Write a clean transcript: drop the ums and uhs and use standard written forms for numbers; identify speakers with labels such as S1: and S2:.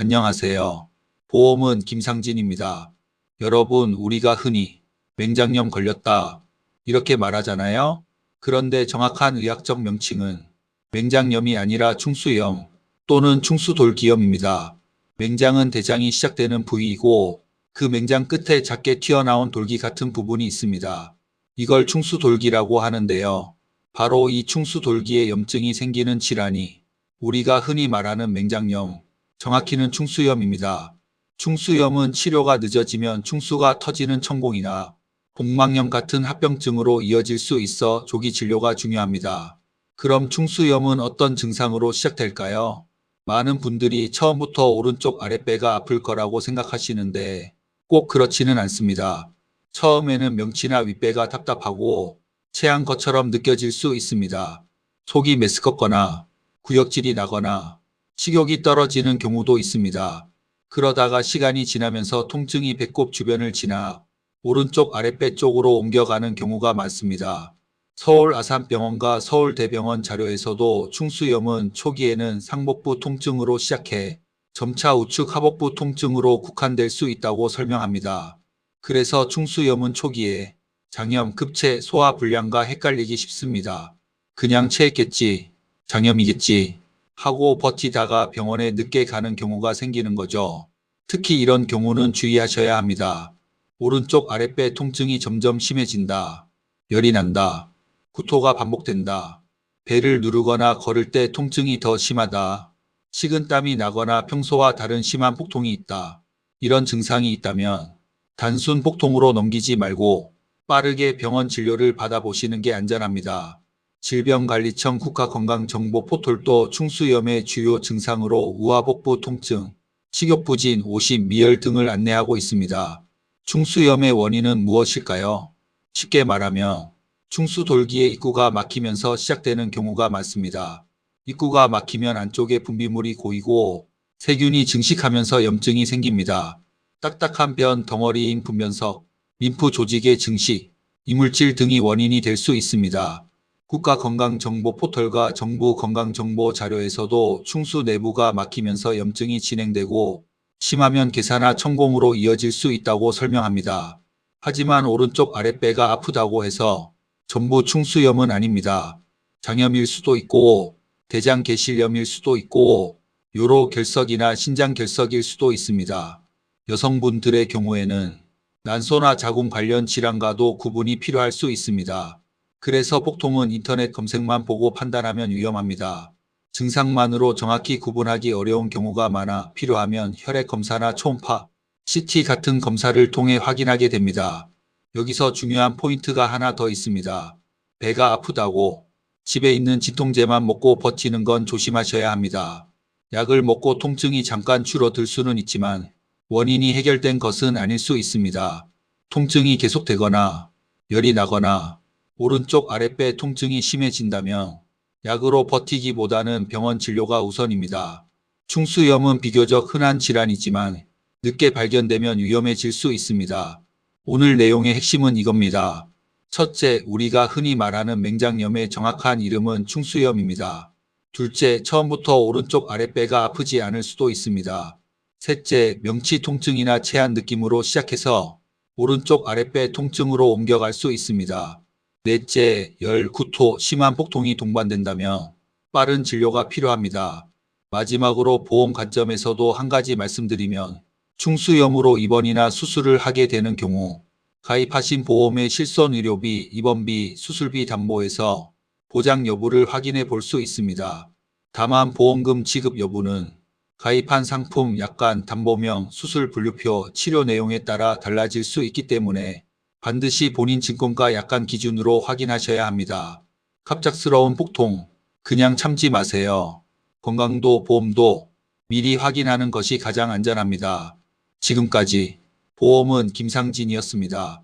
S1: 안녕하세요. 보험은 김상진입니다. 여러분, 우리가 흔히 맹장염 걸렸다 이렇게 말하잖아요. 그런데 정확한 의학적 명칭은 맹장염이 아니라 충수염 또는 충수돌기염입니다. 맹장은 대장이 시작되는 부위이고 그 맹장 끝에 작게 튀어나온 돌기 같은 부분이 있습니다. 이걸 충수돌기라고 하는데요. 바로 이 충수돌기에 염증이 생기는 질환이 우리가 흔히 말하는 맹장염, 정확히는 충수염입니다. 충수염은 치료가 늦어지면 충수가 터지는 천공이나 복막염 같은 합병증으로 이어질 수 있어 조기 진료가 중요합니다. 그럼 충수염은 어떤 증상으로 시작될까요? 많은 분들이 처음부터 오른쪽 아랫배가 아플 거라고 생각하시는데 꼭 그렇지는 않습니다. 처음에는 명치나 윗배가 답답하고 체한 것처럼 느껴질 수 있습니다. 속이 메스껍거나 구역질이 나거나 식욕이 떨어지는 경우도 있습니다. 그러다가 시간이 지나면서 통증이 배꼽 주변을 지나 오른쪽 아랫배 쪽으로 옮겨가는 경우가 많습니다. 서울 아산병원과 서울대병원 자료에서도 충수염은 초기에는 상복부 통증으로 시작해 점차 우측 하복부 통증으로 국한될 수 있다고 설명합니다. 그래서 충수염은 초기에 장염, 급체, 소화불량과 헷갈리기 쉽습니다. 그냥 체했겠지, 장염이겠지 하고 버티다가 병원에 늦게 가는 경우가 생기는 거죠. 특히 이런 경우는 주의하셔야 합니다. 오른쪽 아랫배 통증이 점점 심해진다. 열이 난다. 구토가 반복된다. 배를 누르거나 걸을 때 통증이 더 심하다. 식은땀이 나거나 평소와 다른 심한 복통이 있다. 이런 증상이 있다면 단순 복통으로 넘기지 말고 빠르게 병원 진료를 받아보시는 게 안전합니다. 질병관리청 국가건강정보 포털도 충수염의 주요 증상으로 우하복부 통증, 식욕부진, 오심, 미열 등을 안내하고 있습니다. 충수염의 원인은 무엇일까요? 쉽게 말하면 충수돌기의 입구가 막히면서 시작되는 경우가 많습니다. 입구가 막히면 안쪽에 분비물이 고이고 세균이 증식하면서 염증이 생깁니다. 딱딱한 변 덩어리인 분변석, 림프 조직의 증식, 이물질 등이 원인이 될 수 있습니다. 국가건강정보 포털과 정부 건강정보 자료에서도 충수 내부가 막히면서 염증이 진행되고 심하면 괴사나 천공으로 이어질 수 있다고 설명합니다. 하지만 오른쪽 아랫배가 아프다고 해서 전부 충수염은 아닙니다. 장염일 수도 있고 대장계실염일 수도 있고 요로결석이나 신장결석일 수도 있습니다. 여성분들의 경우에는 난소나 자궁 관련 질환과도 구분이 필요할 수 있습니다. 그래서 복통은 인터넷 검색만 보고 판단하면 위험합니다. 증상만으로 정확히 구분하기 어려운 경우가 많아 필요하면 혈액 검사나 초음파, CT 같은 검사를 통해 확인하게 됩니다. 여기서 중요한 포인트가 하나 더 있습니다. 배가 아프다고 집에 있는 진통제만 먹고 버티는 건 조심하셔야 합니다. 약을 먹고 통증이 잠깐 줄어들 수는 있지만 원인이 해결된 것은 아닐 수 있습니다. 통증이 계속되거나 열이 나거나 오른쪽 아랫배 통증이 심해진다면 약으로 버티기보다는 병원 진료가 우선입니다. 충수염은 비교적 흔한 질환이지만 늦게 발견되면 위험해질 수 있습니다. 오늘 내용의 핵심은 이겁니다. 첫째, 우리가 흔히 말하는 맹장염의 정확한 이름은 충수염입니다. 둘째, 처음부터 오른쪽 아랫배가 아프지 않을 수도 있습니다. 셋째, 명치 통증이나 체한 느낌으로 시작해서 오른쪽 아랫배 통증으로 옮겨갈 수 있습니다. 넷째, 열, 구토, 심한 복통이 동반된다면 빠른 진료가 필요합니다. 마지막으로 보험 관점에서도 한 가지 말씀드리면 충수염으로 입원이나 수술을 하게 되는 경우 가입하신 보험의 실손의료비, 입원비, 수술비 담보에서 보장 여부를 확인해 볼 수 있습니다. 다만 보험금 지급 여부는 가입한 상품, 약관, 담보명, 수술 분류표, 치료 내용에 따라 달라질 수 있기 때문에 반드시 본인 증권가 약관 기준으로 확인하셔야 합니다. 갑작스러운 복통, 그냥 참지 마세요. 건강도 보험도 미리 확인하는 것이 가장 안전합니다. 지금까지 보험은 김상진이었습니다.